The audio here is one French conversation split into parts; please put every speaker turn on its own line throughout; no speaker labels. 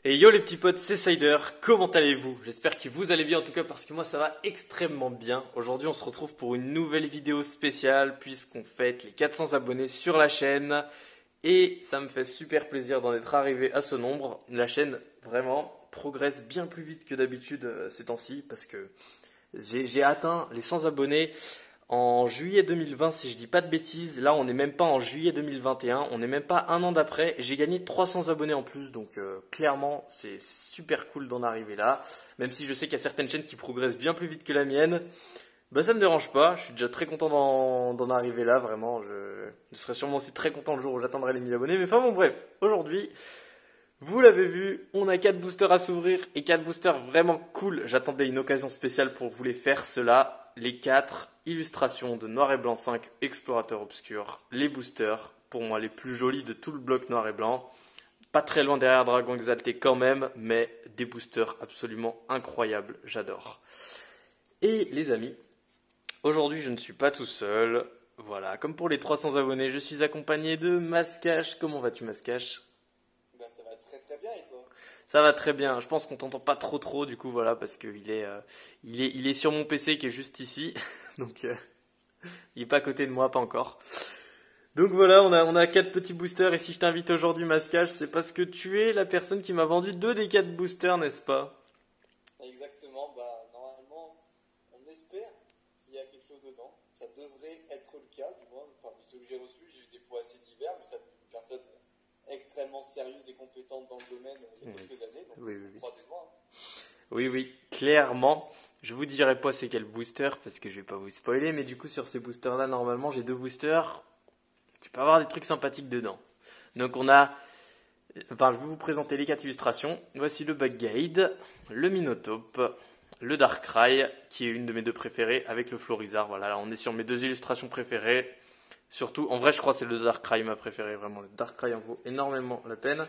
Et yo les petits potes, c'est Cider, comment allez-vous? J'espère que vous allez bien en tout cas parce que moi ça va extrêmement bien. Aujourd'hui on se retrouve pour une nouvelle vidéo spéciale puisqu'on fête les 400 abonnés sur la chaîne. Et ça me fait super plaisir d'en être arrivé à ce nombre. La chaîne vraiment progresse bien plus vite que d'habitude ces temps-ci parce que j'ai atteint les 100 abonnés en juillet 2020, si je dis pas de bêtises. Là, on n'est même pas en juillet 2021, on n'est même pas un an d'après. J'ai gagné 300 abonnés en plus, donc clairement, c'est super cool d'en arriver là. Même si je sais qu'il y a certaines chaînes qui progressent bien plus vite que la mienne, bah ça me dérange pas. Je suis déjà très content d'en arriver là, vraiment. Je serai sûrement aussi très content le jour où j'atteindrai les 1000 abonnés. Mais enfin bon, bref, aujourd'hui, vous l'avez vu, on a 4 boosters à s'ouvrir et 4 boosters vraiment cool. J'attendais une occasion spéciale pour vous les faire, ceux-là. Les 4 illustrations de Noir et Blanc 5 Explorateur Obscur. Les boosters, pour moi, les plus jolis de tout le bloc Noir et Blanc. Pas très loin derrière Dragon Exalté quand même, mais des boosters absolument incroyables. J'adore. Et les amis, aujourd'hui je ne suis pas tout seul. Voilà, comme pour les 300 abonnés, je suis accompagné de Mascache. Comment vas-tu, Mascache?
Ben, ça va très très bien et toi?
Ça va très bien. Je pense qu'on t'entend pas trop du coup voilà parce que il est sur mon PC qui est juste ici. Donc il est pas à côté de moi, pas encore. Donc voilà, on a 4 petits boosters et si je t'invite aujourd'hui Mascache, c'est parce que tu es la personne qui m'a vendu 2 des 4 boosters, n'est-ce pas?
Exactement, bah normalement on espère qu'il y a quelque chose dedans. Ça devrait être le cas, du moins parmi ceux que j'ai reçus, j'ai eu des poids assez divers, mais ça fait une personne extrêmement sérieuse et compétente dans le domaine il y a quelques années, donc
Oui.
croisez les doigts.
Oui, clairement. Je vous dirai pas c'est quel booster parce que je vais pas vous spoiler, mais du coup sur ces boosters là normalement j'ai 2 boosters. Tu peux avoir des trucs sympathiques dedans. Donc je vais vous présenter les 4 illustrations. Voici le Bug Guide, le Minotape, le Darkrai, qui est une de mes 2 préférées, avec le Florizard. Voilà, là, on est sur mes 2 illustrations préférées. Surtout, en vrai, je crois que c'est le Darkrai ma préférée, vraiment. Le Darkrai en vaut énormément la peine.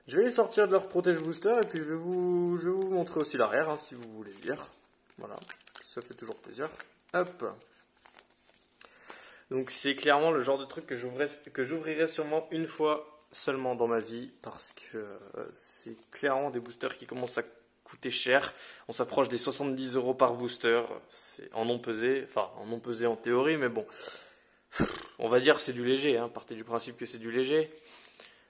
Je vais les sortir de leur protège booster et puis je vais vous montrer aussi l'arrière, si vous voulez lire. Voilà, ça fait toujours plaisir. Hop. Donc c'est clairement le genre de truc que j'ouvrirai sûrement une fois seulement dans ma vie parce que c'est clairement des boosters qui commencent à coûter cher. On s'approche des 70 € par booster. C'est en non pesé, enfin en non pesé en théorie, mais bon, on va dire que c'est du léger. Partez du principe que c'est du léger.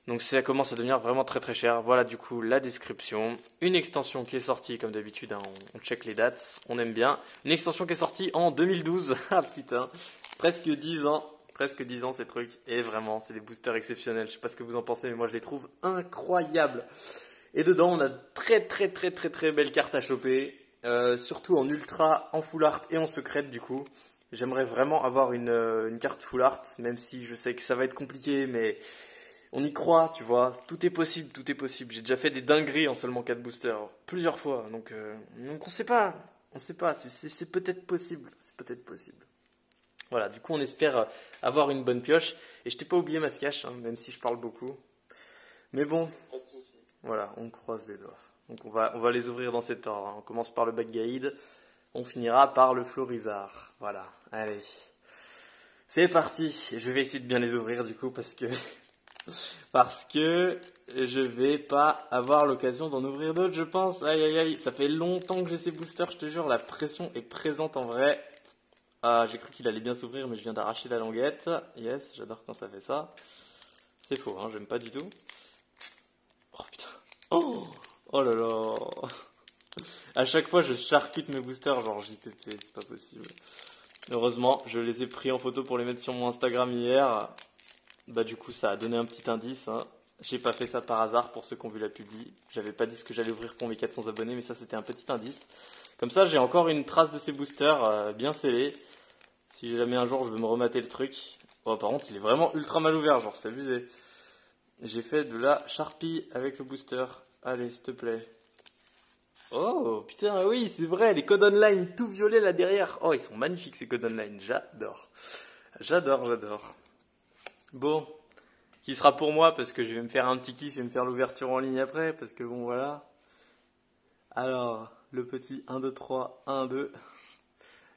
Donc ça commence à devenir vraiment très cher. Voilà du coup la description. Une extension qui est sortie comme d'habitude, on check les dates, on aime bien. Une extension qui est sortie en 2012. Ah putain, presque 10 ans. Presque 10 ans ces trucs. Et vraiment, c'est des boosters exceptionnels. Je sais pas ce que vous en pensez, mais moi je les trouve incroyables. Et dedans, on a très belles cartes à choper. Surtout en ultra, en full art et en secrète du coup. J'aimerais vraiment avoir une carte full art, même si je sais que ça va être compliqué, mais on y croit, tu vois, tout est possible, tout est possible. J'ai déjà fait des dingueries en seulement 4 boosters, plusieurs fois, donc on sait pas, c'est peut-être possible, c'est peut-être possible. Voilà, du coup on espère avoir une bonne pioche, et je t'ai pas oublié Mascache, même si je parle beaucoup. Mais bon,
Pas de soucis.
voilà, on croise les doigts. Donc on va les ouvrir dans cet ordre, On commence par le Bug Guide, on finira par le Florizard. Voilà, allez. C'est parti, je vais essayer de bien les ouvrir du coup parce que je vais pas avoir l'occasion d'en ouvrir d'autres, je pense. Aïe, ça fait longtemps que j'ai ces boosters, je te jure, la pression est présente en vrai. Ah, j'ai cru qu'il allait bien s'ouvrir, mais je viens d'arracher la languette. Yes, j'adore quand ça fait ça. C'est faux, j'aime pas du tout. Oh putain. Oh là là. À chaque fois, je charcute mes boosters, genre JPP, c'est pas possible. Heureusement, je les ai pris en photo pour les mettre sur mon Instagram hier. Bah du coup ça a donné un petit indice. J'ai pas fait ça par hasard pour ceux qui ont vu la publi. J'avais pas dit ce que j'allais ouvrir pour mes 400 abonnés, mais ça c'était un petit indice. Comme ça j'ai encore une trace de ces boosters bien scellés. Si jamais un jour je veux me remater le truc. Oh par contre il est vraiment ultra mal ouvert, genre c'est abusé. J'ai fait de la Sharpie avec le booster. Allez s'il te plaît. Oh putain oui c'est vrai, les codes online tout violets là derrière. Oh ils sont magnifiques ces codes online, j'adore. J'adore. Bon, qui sera pour moi parce que je vais me faire un petit kiff et me faire l'ouverture en ligne après parce que bon voilà. Alors, le petit 1, 2, 3, 1, 2.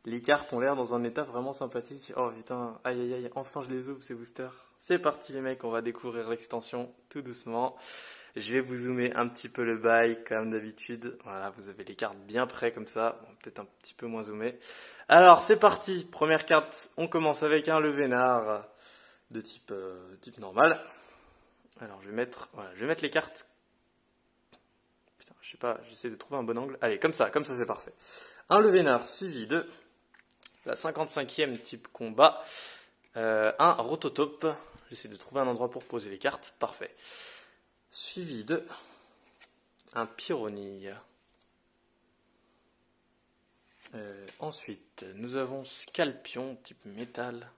Les cartes ont l'air dans un état vraiment sympathique. Oh putain, aïe, enfin je les ouvre ces boosters. C'est parti les mecs, on va découvrir l'extension tout doucement. Je vais vous zoomer un petit peu le bail, comme d'habitude. Voilà, vous avez les cartes bien près comme ça. Bon, peut-être un petit peu moins zoomé. Alors, c'est parti. Première carte, on commence avec un Le Vénard de type normal. Alors, je vais mettre les cartes. Putain, je sais pas, j'essaie de trouver un bon angle. Allez, comme ça c'est parfait. Un Le Vénard suivi de la 55e type combat. Un Rototope. J'essaie de trouver un endroit pour poser les cartes. Parfait. Suivi de un Pyronille. Ensuite, nous avons Scalpion type métal.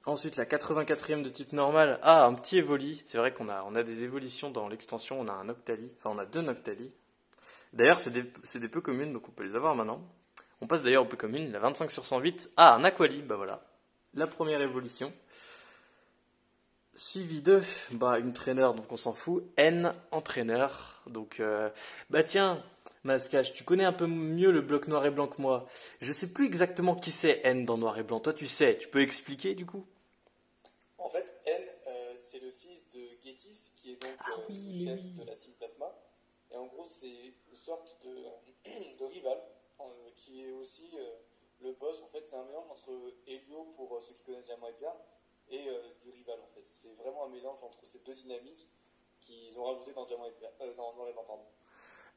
Ensuite, la 84e de type normal. Ah, un petit Evoli. C'est vrai qu'on a des évolutions dans l'extension. On a un Octali. Enfin, on a 2 Noctali. D'ailleurs, c'est des peu communes, donc on peut les avoir maintenant. On passe d'ailleurs aux peu communes. La 25 sur 108. Ah, un Aquali. Bah voilà. La première évolution. Suivi de une traîneur, donc on s'en fout. N entraîneur. Donc, bah tiens, Mascache, tu connais un peu mieux le bloc noir et blanc que moi. Je sais plus exactement qui c'est N dans noir et blanc. Toi, tu sais. Tu peux expliquer du coup?
En fait, N, c'est le fils de Getis, qui est donc le chef de la Team Plasma. Et en gros, c'est une sorte de rival, qui est aussi le boss. En fait, c'est un mélange entre Helio, pour ceux qui connaissent Diamant et Perle, et du rival, en fait. C'est vraiment un mélange entre ces deux dynamiques qu'ils ont rajouté dans Diamant et Perle, dans Noir et Blanc, pardon.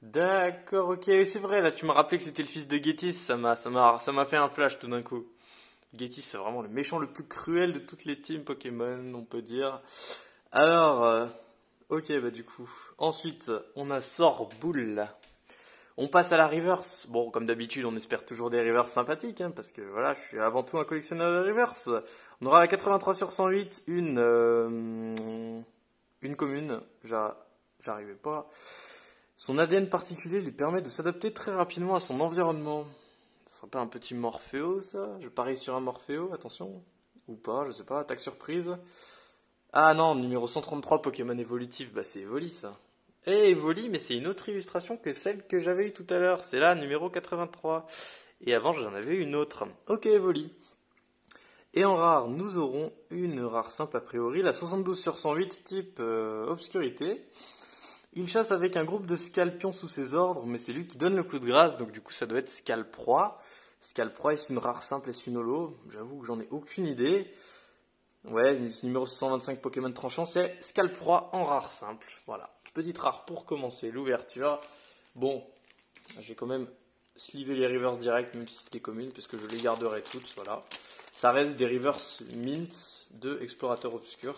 D'accord, ok, c'est vrai, là tu m'as rappelé que c'était le fils de Getis, ça m'a fait un flash tout d'un coup. Getis, c'est vraiment le méchant le plus cruel de toutes les teams Pokémon, on peut dire. Alors, ok, bah du coup. Ensuite, on a Sorboule. On passe à la reverse. Bon, comme d'habitude, on espère toujours des reverse sympathiques, hein, parce que voilà, je suis avant tout un collectionneur de reverse. On aura la 83 sur 108, une commune, j'arrivais pas. Son ADN particulier lui permet de s'adapter très rapidement à son environnement. Ça serait pas un petit Morpheo, ça? Je parie sur un Morpheo, attention. Ou pas, je sais pas, attaque surprise. Ah non, numéro 133, Pokémon évolutif, bah c'est Evoli ça. Eh, Evoli, mais c'est une autre illustration que celle que j'avais eue tout à l'heure. C'est là, numéro 83. Et avant, j'en avais une autre. Ok, Evoli. Et en rare, nous aurons une rare simple a priori, la 72 sur 108, type obscurité. Il chasse avec un groupe de Scalpions sous ses ordres, mais c'est lui qui donne le coup de grâce, donc du coup ça doit être Scalproie. Scalproie, est-ce une rare simple, est-ce une holo? J'avoue que j'en ai aucune idée. Ouais, numéro 625 Pokémon tranchant, c'est Scalproie en rare simple. Voilà, petite rare pour commencer l'ouverture. Bon, j'ai quand même slivé les reverse direct, même si c'était commune, puisque je les garderai toutes, voilà. Ça reste des reverse mint de Explorateur Obscur.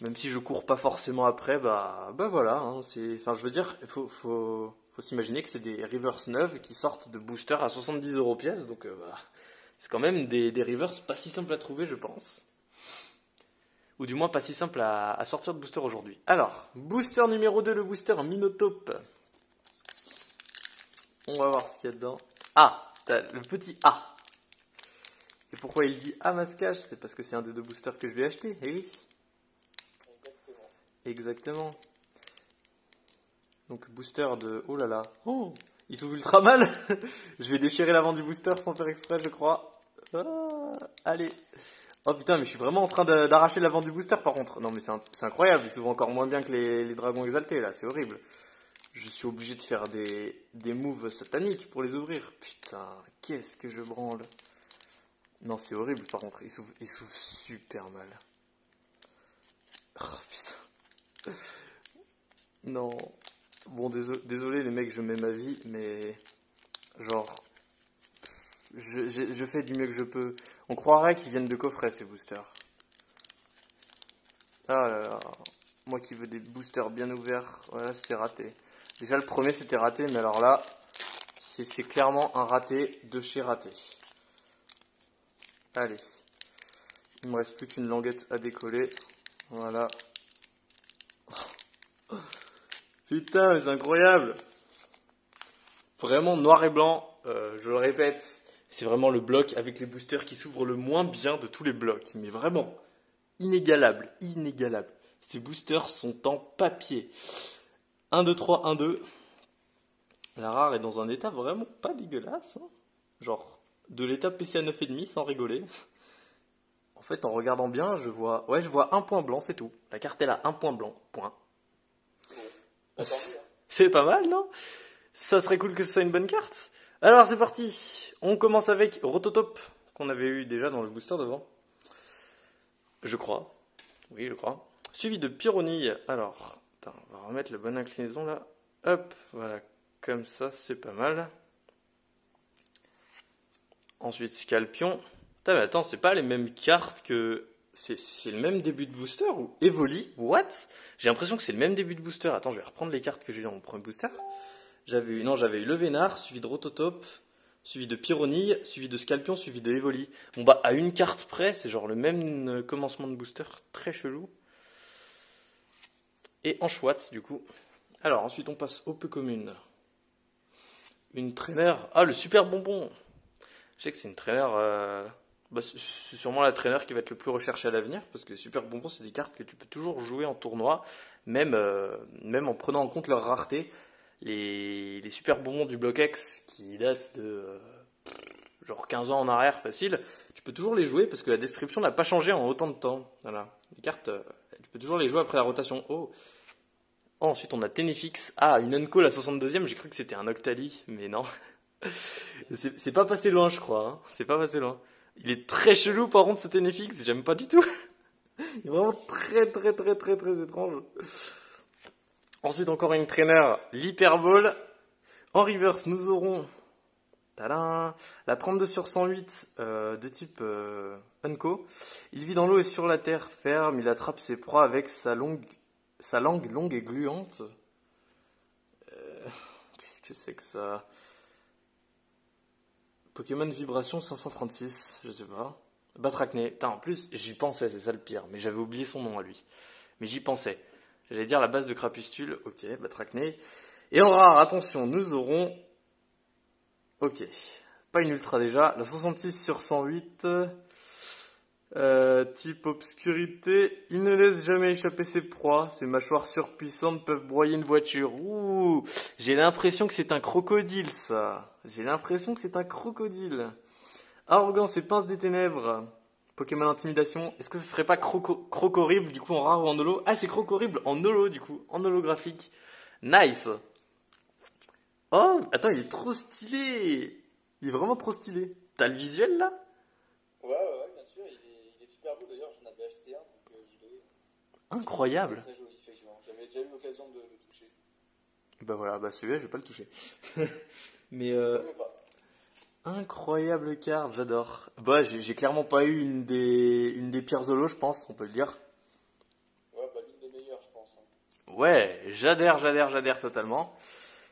Même si je cours pas forcément après, bah voilà. Hein, enfin, je veux dire, il faut s'imaginer que c'est des reverse neuves qui sortent de booster à 70 € pièce. Donc, c'est quand même des reverse pas si simples à trouver, je pense. Ou du moins pas si simple à sortir de booster aujourd'hui. Alors, booster numéro 2, le booster Minotape. On va voir ce qu'il y a dedans. Ah, le petit A. Et pourquoi il dit A Mascache? C'est parce que c'est un des 2 boosters que je vais acheter. Eh oui. Exactement. Donc booster de... Oh là là. Oh, il s'ouvre ultra mal. Je vais déchirer l'avant du booster sans faire exprès, je crois. Ah, allez. Oh putain, mais je suis vraiment en train d'arracher l'avant du booster par contre. Non mais c'est incroyable, il s'ouvre encore moins bien que les dragons exaltés là, c'est horrible. Je suis obligé de faire des moves sataniques pour les ouvrir. Putain, qu'est-ce que je branle. Non, c'est horrible par contre, il s'ouvre super mal. Oh putain. Non. Bon, désolé les mecs, je mets ma vie, mais genre, je fais du mieux que je peux. On croirait qu'ils viennent de coffret ces boosters. Ah là là, moi qui veux des boosters bien ouverts, voilà, c'est raté. Déjà le premier c'était raté, mais alors là, c'est clairement un raté de chez raté. Allez, il me reste plus qu'une languette à décoller. Voilà. Putain, mais c'est incroyable. Vraiment noir et blanc, je le répète, c'est vraiment le bloc avec les boosters qui s'ouvrent le moins bien de tous les blocs. Mais vraiment, inégalable, inégalable. Ces boosters sont en papier. 1, 2, 3, 1, 2. La rare est dans un état vraiment pas dégueulasse. Hein. Genre, de l'état PC à 9,5 sans rigoler. En fait, en regardant bien, je vois un point blanc, c'est tout. La carte, elle a un point blanc, point.
Bon, bah, tant mieux, hein.
C'est pas mal, non? Ça serait cool que ce soit une bonne carte. Alors, c'est parti. On commence avec Rototop, qu'on avait eu déjà dans le booster devant. Je crois. Oui, je crois. Suivi de Pyronille. Alors, attends, on va remettre la bonne inclinaison là. Hop, voilà. Comme ça, c'est pas mal. Ensuite, Scalpion. Putain, mais attends, c'est pas les mêmes cartes que... C'est le même début de booster ou Evoli? What? J'ai l'impression que c'est le même début de booster. Attends, je vais reprendre les cartes que j'ai eu dans mon premier booster. J'avais eu le Vénard, suivi de Rototop, suivi de Pyronille, suivi de Scalpion, suivi de Evoli. Bon bah, à une carte près, c'est genre le même commencement de booster. Très chelou. Et en chouette, du coup. Alors, ensuite, on passe aux peu communes. Une traîneur. Ah, le super bonbon! Je sais que c'est une traîneur... c'est sûrement la traîneur qui va être le plus recherchée à l'avenir, parce que super bonbon, c'est des cartes que tu peux toujours jouer en tournoi, même en prenant en compte leur rareté. Les super bonbons du bloc X, qui datent de genre 15 ans en arrière, facile, tu peux toujours les jouer, parce que la description n'a pas changé en autant de temps. Voilà. Les cartes, tu peux toujours les jouer après la rotation. Oh, ensuite, on a Ténéfix. Ah, une Unco, la 62e, j'ai cru que c'était un Octali, mais non. C'est pas passé loin, je crois. Hein. C'est pas passé loin. Il est très chelou, par contre, ce Ténéfix. J'aime pas du tout. Il est vraiment très étrange. Ensuite, encore une traîneur, l'Hyperball. En reverse, nous aurons tadam, la 32 sur 108 de type Unco. Il vit dans l'eau et sur la terre ferme. Il attrape ses proies avec sa langue longue et gluante. Qu'est-ce que c'est que ça? Pokémon Vibration 536, je sais pas. Batracné. Putain, en plus, j'y pensais, c'est ça le pire. Mais j'avais oublié son nom à lui. Mais j'y pensais. J'allais dire la base de Crapustule. Ok, Batracné. Et en rare, attention, nous aurons... Ok. Pas une ultra déjà. La 66 sur 108. Type obscurité. Il ne laisse jamais échapper ses proies. Ses mâchoires surpuissantes peuvent broyer une voiture. Ouh, j'ai l'impression que c'est un crocodile, ça. J'ai l'impression que c'est un crocodile. Arrogance et pince des ténèbres. Pokémon intimidation. Est-ce que ce serait pas Crocorible, du coup, en rare ou en holo? Ah, c'est Crocorible en holo, du coup. En holographique. Nice. Oh, attends, il est trop stylé. Il est vraiment trop stylé. T'as le visuel, là?
Ouais, bien sûr, il est super beau d'ailleurs, j'en avais acheté un, donc je l'ai.
Incroyable.
Très joli, effectivement. J'avais déjà eu l'occasion de le toucher.
Bah voilà, bah celui-là, je vais pas le toucher. Mais
Même pas.
incroyable carte, j'adore. Bah, j'ai clairement pas eu une des pires holos, je pense, on peut le dire.
Ouais, bah l'une des meilleures, je pense. Hein.
Ouais, j'adhère totalement.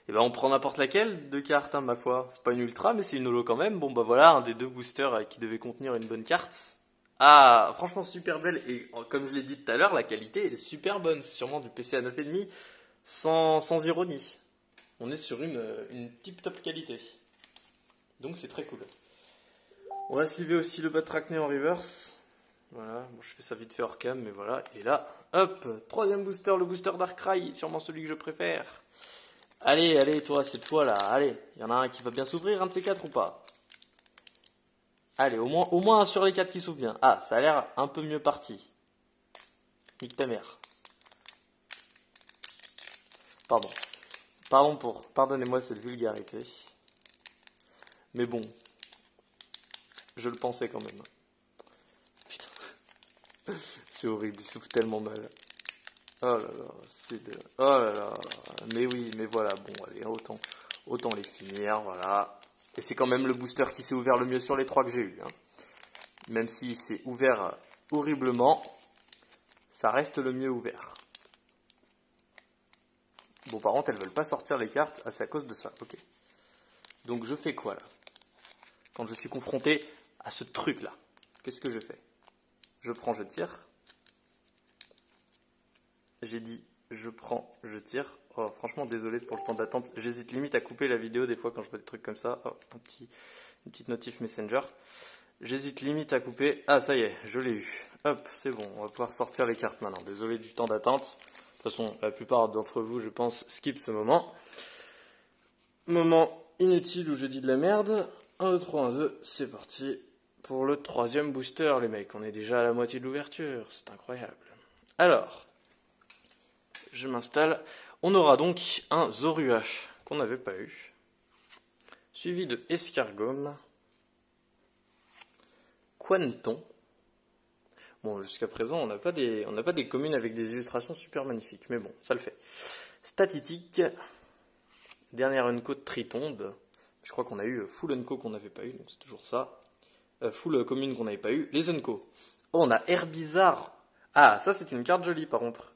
Et ben on prend n'importe laquelle de carte, hein, ma foi. C'est pas une ultra, mais c'est une holo quand même. Bon bah voilà, un des deux boosters qui devait contenir une bonne carte. Ah, franchement super belle. Et comme je l'ai dit tout à l'heure, la qualité est super bonne. C'est sûrement du PC à 9,5 sans ironie. On est sur une tip-top qualité. Donc c'est très cool. On va sliver aussi le Batracné en reverse. Voilà, bon, je fais ça vite fait hors cam, mais voilà. Et là, hop, troisième booster, le booster Darkrai, sûrement celui que je préfère. Allez, toi, c'est toi là. Allez, il y en a un qui va bien s'ouvrir, un de ces quatre ou pas? Allez, au moins un sur les quatre qui s'ouvre bien. Ah, ça a l'air un peu mieux parti. Nique ta mère. Pardonnez-moi cette vulgarité. Mais bon, je le pensais quand même. Putain, c'est horrible, il souffle tellement mal. Oh là là, oh là là, mais oui, mais voilà, bon, allez, autant les finir, voilà. Et c'est quand même le booster qui s'est ouvert le mieux sur les trois que j'ai eu. Hein. Même s'il s'est ouvert horriblement, ça reste le mieux ouvert. Bon, par contre, elles veulent pas sortir les cartes, c'est à cause de ça, ok. Donc je fais quoi là? Quand je suis confronté à ce truc là, qu'est-ce que je fais? Je prends, je tire. J'ai dit, je prends, je tire. Oh, franchement, désolé pour le temps d'attente. J'hésite limite à couper la vidéo des fois quand je vois des trucs comme ça. Oh, une petite notif Messenger. J'hésite limite à couper. Ah, ça y est, je l'ai eu. Hop, c'est bon, on va pouvoir sortir les cartes maintenant. Désolé du temps d'attente. De toute façon, la plupart d'entre vous, je pense, skip ce moment. Moment inutile où je dis de la merde. 1, 2, 3, 1, 2, c'est parti. pour le 3e booster, les mecs. On est déjà à la moitié de l'ouverture. C'est incroyable. Alors, je m'installe. On aura donc un Zoruash qu'on n'avait pas eu. Suivi de Escargome. Quanton. Bon, jusqu'à présent, on n'a pas des communes avec des illustrations super magnifiques. Mais bon, ça le fait. Statitique. Dernière Unco de Tritombe. Je crois qu'on a eu full Unco qu'on n'avait pas eu, donc c'est toujours ça. Full commune qu'on n'avait pas eu. Les Unco. Oh, on a Herbizarre. Ah, ça c'est une carte jolie par contre.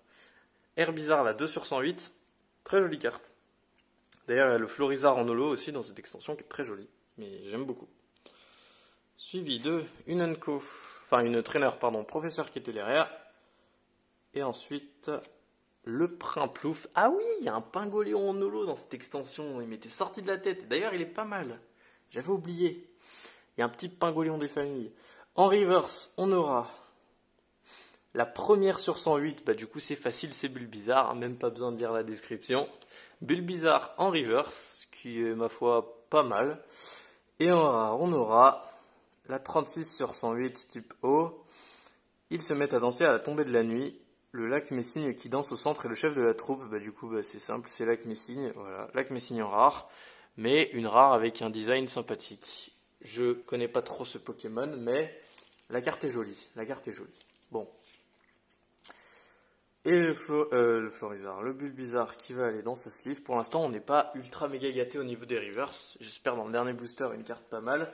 Herbizarre, la 2 sur 108. Très jolie carte. D'ailleurs, il y a le Florizarre en holo aussi dans cette extension qui est très jolie. Mais j'aime beaucoup. Suivi de une Unco. Enfin, une trainer, pardon. Professeur qui était derrière. Et ensuite, le Primplouf. Ah oui, il y a un Pingoléon en holo dans cette extension. Il m'était sorti de la tête. D'ailleurs, il est pas mal. J'avais oublié. Il y a un petit Pingoléon des familles. En reverse, on aura la première sur 108. Bah, du coup, c'est facile, c'est Bulbizarre. Même pas besoin de lire la description. Bulbizarre en reverse, qui est, ma foi, pas mal. Et en rare, on aura la 36 sur 108 type O. Ils se mettent à danser à la tombée de la nuit. Le lac Messigne qui danse au centre est le chef de la troupe. Bah, du coup, c'est simple, c'est lac Messigne. Voilà, lac Messigne en rare. Mais une rare avec un design sympathique. Je connais pas trop ce Pokémon, mais la carte est jolie. La carte est jolie. Bon. Et le Florizarre, le Bulbizarre qui va aller dans sa sleeve. Pour l'instant, on n'est pas ultra méga gâté au niveau des reverse. J'espère dans le dernier booster une carte pas mal.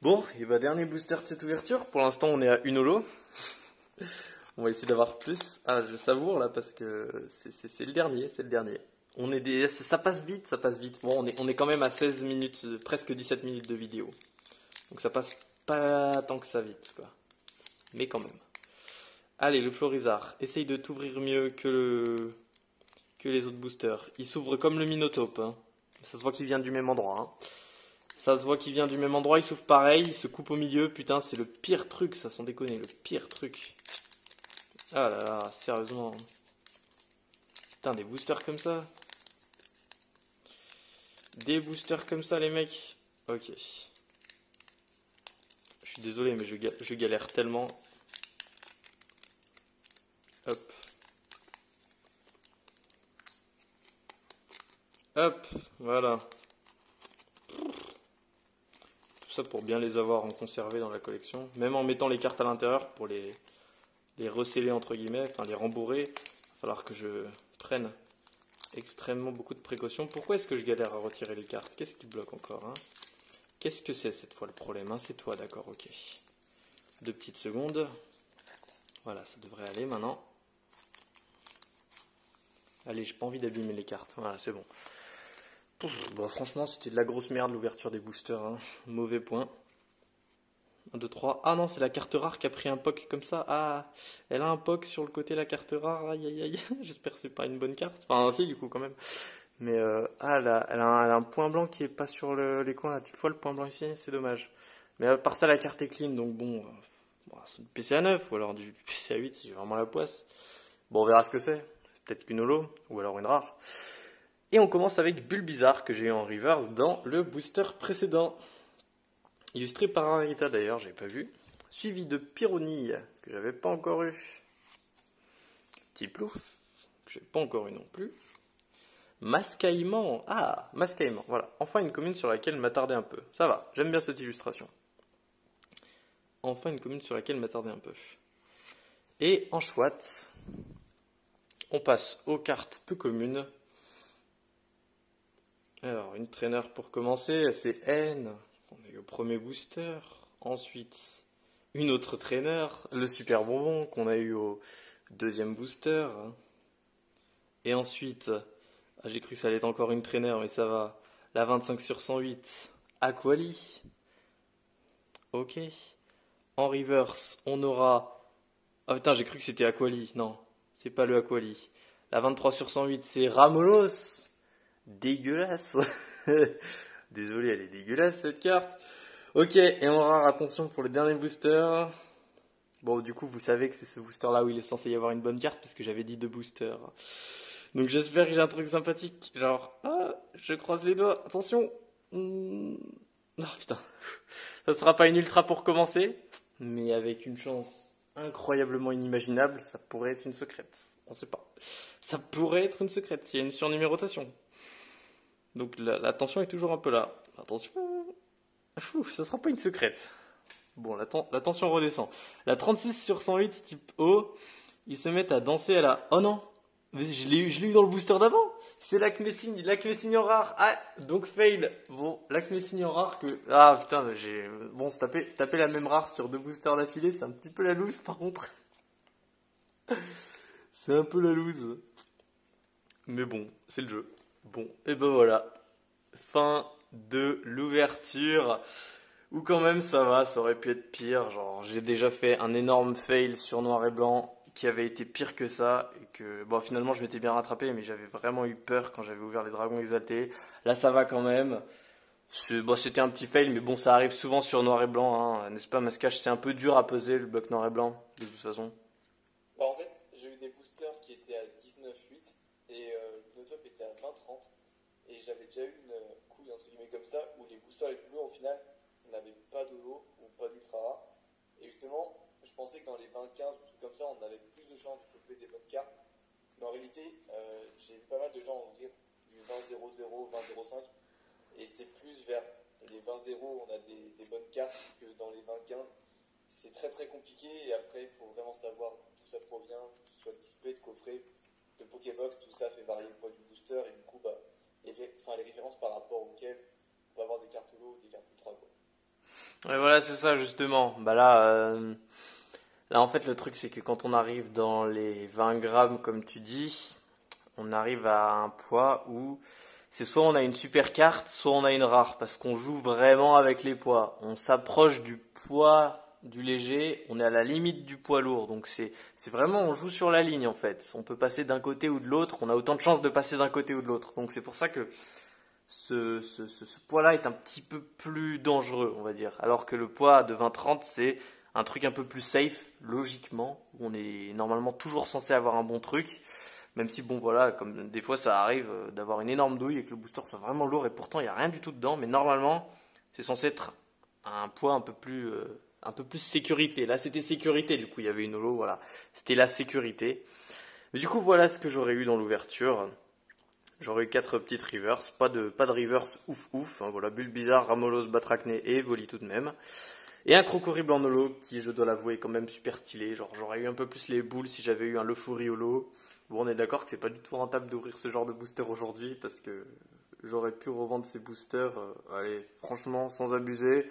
Bon, et bah dernier booster de cette ouverture. Pour l'instant, on est à une holo. On va essayer d'avoir plus. Ah, je savoure là parce que c'est le dernier, c'est le dernier. Ça passe vite, ça passe vite. Bon, on est quand même à 16 minutes, presque 17 minutes de vidéo. Donc ça passe pas tant que ça vite, quoi. Mais quand même. Allez, le Florizarre, essaye de t'ouvrir mieux que les autres boosters. Il s'ouvre comme le Minotape. Hein. Ça se voit qu'il vient du même endroit. Hein. Ça se voit qu'il vient du même endroit, il s'ouvre pareil, il se coupe au milieu. Putain, c'est le pire truc, ça, sans déconner, le pire truc. Ah là là, sérieusement. Putain, des boosters comme ça. Des boosters comme ça, les mecs. Ok. Je suis désolé, mais je galère tellement. Hop. Hop, voilà. Tout ça pour bien les avoir en conservé dans la collection. Même en mettant les cartes à l'intérieur pour les resceller entre guillemets, enfin les rembourrer. Il va falloir que je prenne extrêmement beaucoup de précautions. Pourquoi est-ce que je galère à retirer les cartes? Qu'est-ce qui bloque encore hein? Qu'est-ce que c'est cette fois le problème hein? C'est toi, d'accord, ok. 2 petites secondes. Voilà, ça devrait aller maintenant. Allez, j'ai pas envie d'abîmer les cartes. Voilà, c'est bon. Bon, franchement, c'était de la grosse merde l'ouverture des boosters. Hein. Mauvais point. 1, 2, 3. Ah non, c'est la carte rare qui a pris un POC comme ça. Ah, elle a un POC sur le côté, la carte rare. Aïe, aïe, aïe. J'espère que c'est pas une bonne carte. Enfin, si, du coup, quand même. Mais, elle a un point blanc qui est pas sur les coins là. Tu vois le point blanc ici? C'est dommage. Mais à part ça, la carte est clean. Donc bon, c'est du PCA 9 ou alors du PCA 8 si j'ai vraiment la poisse. Bon, on verra ce que c'est. Peut-être qu'une holo ou alors une rare. Et on commence avec Bulbizarre que j'ai eu en reverse dans le booster précédent. Illustré par Arita d'ailleurs, j'avais pas vu. Suivi de Pyronille que j'avais pas encore eu. Tiplouf que j'ai pas encore eu non plus. Mascaillement. Ah, Mascaillement. Voilà. Enfin une commune sur laquelle m'attarder un peu. Ça va, j'aime bien cette illustration. Enfin une commune sur laquelle m'attarder un peu. Et en chouette, on passe aux cartes peu communes. Alors, une trainer pour commencer, c'est N. On est au premier booster. Ensuite, une autre trainer, le super bonbon qu'on a eu au 2e booster. Et ensuite, j'ai cru que ça allait être encore une trainer, mais ça va. La 25 sur 108, Aquali. Ok. En reverse, on aura... Ah putain, j'ai cru que c'était Aquali. Non, c'est pas le Aquali. La 23 sur 108, c'est Ramolos. Dégueulasse. Désolé, elle est dégueulasse cette carte. Ok, et en rare, attention pour le dernier booster. Bon, du coup, vous savez que c'est ce booster là où il est censé y avoir une bonne carte parce que j'avais dit 2 boosters. Donc j'espère que j'ai un truc sympathique. Genre, je croise les doigts. Attention. Non, putain. Ça sera pas une ultra pour commencer, mais avec une chance incroyablement inimaginable, ça pourrait être une secrète. On sait pas. Ça pourrait être une secrète s'il y a une surnumérotation. Donc la tension est toujours un peu là. Attention. Ça sera pas une secrète. Bon, la tension redescend. La 36 sur 108 type O, ils se mettent à danser à la... Oh non, mais je l'ai eu dans le booster d'avant. C'est l'Acme Signe en rare. Ah, donc fail. Bon, l'Acme Signe en rare que... Ah putain, j'ai... Bon, se taper la même rare sur 2 boosters d'affilée, c'est un petit peu la loose par contre. C'est un peu la loose. Mais bon, c'est le jeu. Bon, et ben voilà. Fin de l'ouverture. Ou quand même ça va, ça aurait pu être pire. Genre, j'ai déjà fait un énorme fail sur noir et blanc qui avait été pire que ça. Et que, bon, finalement, je m'étais bien rattrapé, mais j'avais vraiment eu peur quand j'avais ouvert les dragons exaltés. Là, ça va quand même. Bon, c'était un petit fail, mais bon, ça arrive souvent sur noir et blanc, hein, n'est-ce pas, Mascache? C'est un peu dur à peser le bloc noir et blanc, de toute façon.
Bah, en fait, j'ai eu des boosters qui étaient à 19,8 et le top était à 20,30. Et j'avais déjà eu une couille, entre guillemets, comme ça, où les boosters les plus lourds, au final, n'avaient pas de lot ou pas d'ultra rare. Et justement, je pensais que dans les 20-15 ou trucs comme ça, on avait plus de chances de choper des bonnes cartes. Mais en réalité, j'ai vu pas mal de gens ouvrir du 20-0-0, 20-0-5. Et c'est plus vers les 20-0, on a des bonnes cartes que dans les 20-15. C'est très très compliqué et après, il faut vraiment savoir d'où ça provient, que ce soit de display, de coffret, de Pokébox, tout ça fait varier le poids du booster et du coup, bah, les références par rapport auxquelles on va avoir des cartes low ou des cartes ultra, quoi.
Ouais, voilà, c'est ça, justement. Bah là, en fait, le truc, c'est que quand on arrive dans les 20 grammes, comme tu dis, on arrive à un poids où c'est soit on a une super carte, soit on a une rare, parce qu'on joue vraiment avec les poids. On s'approche du poids du léger, on est à la limite du poids lourd. Donc c'est vraiment, on joue sur la ligne en fait. On peut passer d'un côté ou de l'autre, on a autant de chances de passer d'un côté ou de l'autre. Donc c'est pour ça que ce poids-là est un petit peu plus dangereux, on va dire. Alors que le poids de 20-30, c'est un truc un peu plus safe, logiquement. On est normalement toujours censé avoir un bon truc. Même si, bon, voilà, comme des fois ça arrive d'avoir une énorme douille et que le booster soit vraiment lourd et pourtant il n'y a rien du tout dedans. Mais normalement, c'est censé être un poids un peu plus sécurité. Là, c'était sécurité, du coup, il y avait une holo, voilà. C'était la sécurité. Mais du coup, voilà ce que j'aurais eu dans l'ouverture. J'aurais eu 4 petites reverse, pas de reverse ouf, hein, voilà, Bulbizarre, Ramolos, Batracné et Evoli tout de même. Et un Crocorible en holo qui, je dois l'avouer, est quand même super stylé. Genre, j'aurais eu un peu plus les boules si j'avais eu un Lefourie holo. Bon, on est d'accord que c'est pas du tout rentable d'ouvrir ce genre de booster aujourd'hui parce que j'aurais pu revendre ces boosters, allez, franchement, sans abuser.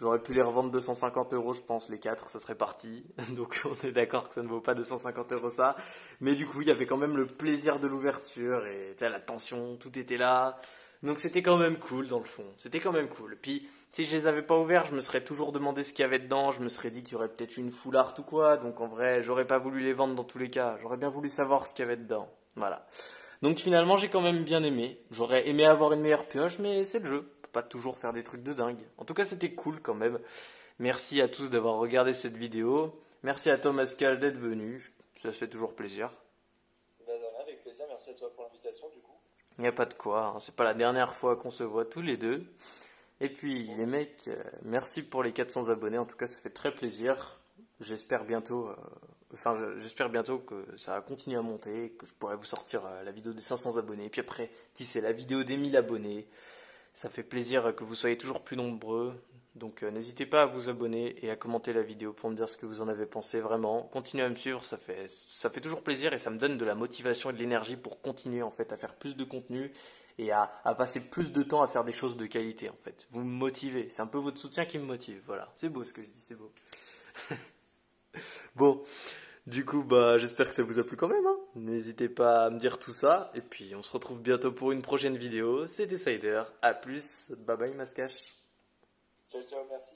J'aurais pu les revendre 250 €, je pense, les 4, ça serait parti. Donc on est d'accord que ça ne vaut pas 250 € ça. Mais du coup, il y avait quand même le plaisir de l'ouverture et la tension, tout était là. Donc c'était quand même cool dans le fond. C'était quand même cool. Puis si je les avais pas ouverts, je me serais toujours demandé ce qu'il y avait dedans. Je me serais dit qu'il y aurait peut-être une full art ou quoi. Donc en vrai, j'aurais pas voulu les vendre dans tous les cas. J'aurais bien voulu savoir ce qu'il y avait dedans. Voilà. Donc finalement, j'ai quand même bien aimé. J'aurais aimé avoir une meilleure pioche, mais c'est le jeu. Pas toujours faire des trucs de dingue. En tout cas, c'était cool quand même. Merci à tous d'avoir regardé cette vidéo. Merci à Thomas Cash d'être venu. Ça fait toujours plaisir.
De rien, avec plaisir. Merci à toi pour l'invitation, du coup.
Il n'y a pas de quoi. Hein. C'est pas la dernière fois qu'on se voit tous les deux. Et puis, les mecs, merci pour les 400 abonnés. En tout cas, ça fait très plaisir. J'espère bientôt que ça va continuer à monter, que je pourrai vous sortir la vidéo des 500 abonnés. Et puis après, qui sait, la vidéo des 1000 abonnés. Ça fait plaisir que vous soyez toujours plus nombreux. Donc n'hésitez pas à vous abonner et à commenter la vidéo pour me dire ce que vous en avez pensé vraiment. Continuez à me suivre, ça fait toujours plaisir et ça me donne de la motivation et de l'énergie pour continuer en fait à faire plus de contenu et à passer plus de temps à faire des choses de qualité en fait. Vous me motivez, c'est un peu votre soutien qui me motive. Voilà, c'est beau ce que je dis, c'est beau. Bon, du coup, j'espère que ça vous a plu quand même. Hein. N'hésitez pas à me dire tout ça. Et puis, on se retrouve bientôt pour une prochaine vidéo. C'était Cider. A plus. Bye bye, Mascache.
Ciao, ciao, merci.